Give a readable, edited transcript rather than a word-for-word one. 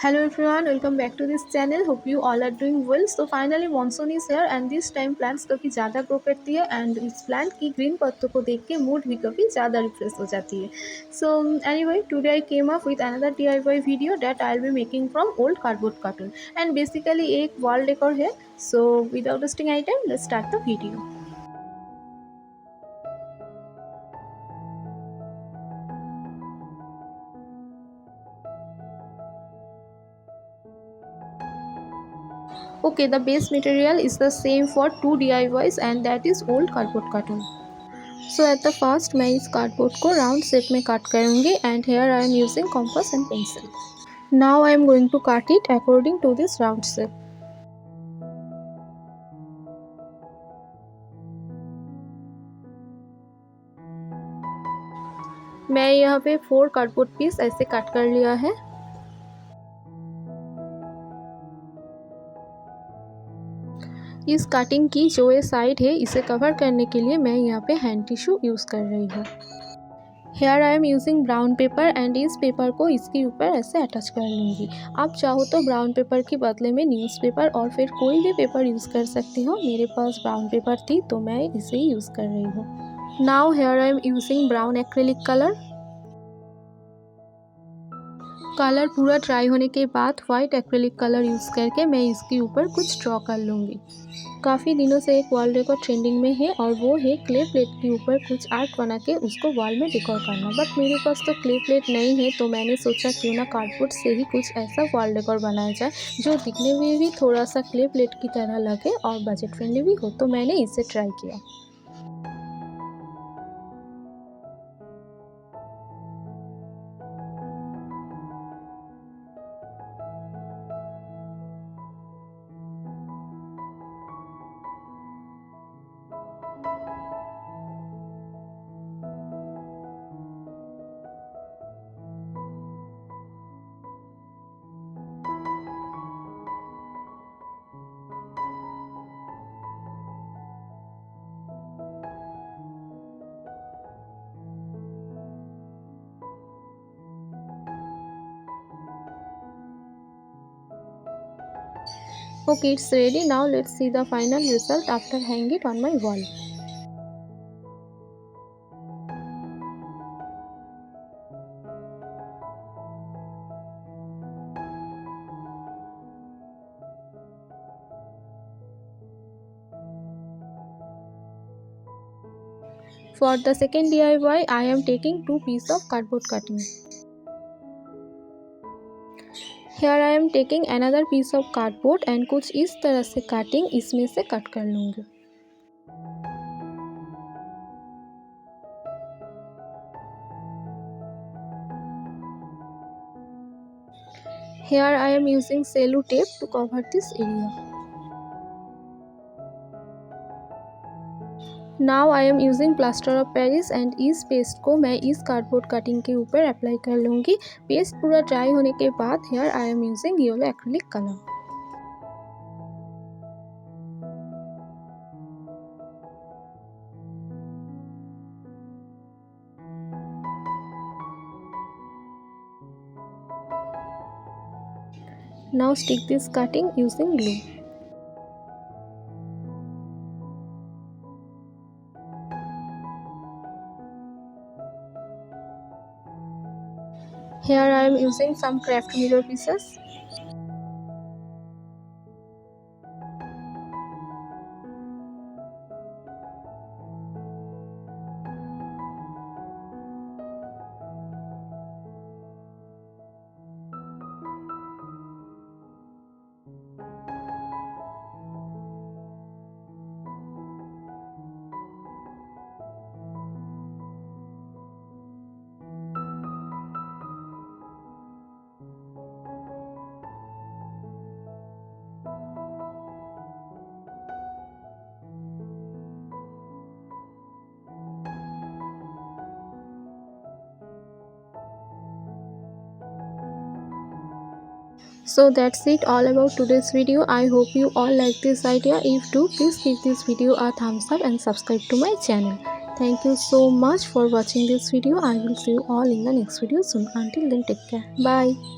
Hello everyone, welcome back to this channel. Hope you all are doing well. So finally monsoon is here and this time plants काफ़ी ज़्यादा grow करती है and इस plant की green पत्तों को देख के mood भी काफ़ी ज़्यादा refresh हो जाती है. So anyway, today I came up with another DIY video that I'll be making from old cardboard cartoon and basically एक wall decor है. So without wasting any time, let's start the video. Okay, the base material is the same for two DIYs and that is old cardboard cartoon. So at the first मैं इस cardboard को round shape में cut करूँगी and here I am using compass and pencil. Now I am going to cut it according to this round shape. मैं यहाँ पे 4 cardboard piece ऐसे cut कर लिया है. इस कटिंग की जो ये साइड है इसे कवर करने के लिए मैं यहाँ पे हैंड टिश्यू यूज़ कर रही हूँ. Here I am using brown paper and इस पेपर को इसके ऊपर ऐसे अटैच कर लूँगी. आप चाहो तो ब्राउन पेपर के बदले में न्यूज़पेपर और फिर कोई भी पेपर यूज़ कर सकती हो. मेरे पास ब्राउन पेपर थी तो मैं इसे यूज़ कर रही हूँ. Now here I am using brown acrylic colour. Colour पूरा ड्राई होने के बाद वाइट एक्रेलिक कलर यूज़ करके मैं इसके ऊपर कुछ ड्रॉ कर लूँगी. काफ़ी दिनों से एक वॉल डेकोर ट्रेंडिंग में है और वो है क्ले प्लेट के ऊपर कुछ आर्ट बना के उसको वॉल में डेकोर करना. बट मेरे पास तो क्ले प्लेट नहीं है तो मैंने सोचा क्यों ना कार्डबोर्ड से ही कुछ ऐसा वॉल डेकोर बनाया जाए जो दिखने में भी थोड़ा सा क्ले प्लेट की तरह लगे और बजट फ्रेंडली भी हो. तो मैंने इसे ट्राई किया. Okay, it's ready. Now let's see the final result after hanging it on my wall. For the second DIY, I am taking 2 pieces of cardboard cutting. Here I am taking another piece of cardboard and कुछ इस तरह से cutting इसमें से cut कर लूँगी. Here I am using cello tape to cover this area. Now I am using plaster of Paris and इस paste को मैं इस कार्डबोर्ड कटिंग के ऊपर अप्लाई कर लूँगी. पेस्ट पूरा ड्राई होने के बाद here I am using yellow acrylic color. Now stick this cutting using glue. Here I am using some craft mirror pieces. So that's it all about today's video. I hope you all like this idea. If do, please give this video a thumbs up and subscribe to my channel. Thank you so much for watching this video. I will see you all in the next video soon. Until then, take care. Bye.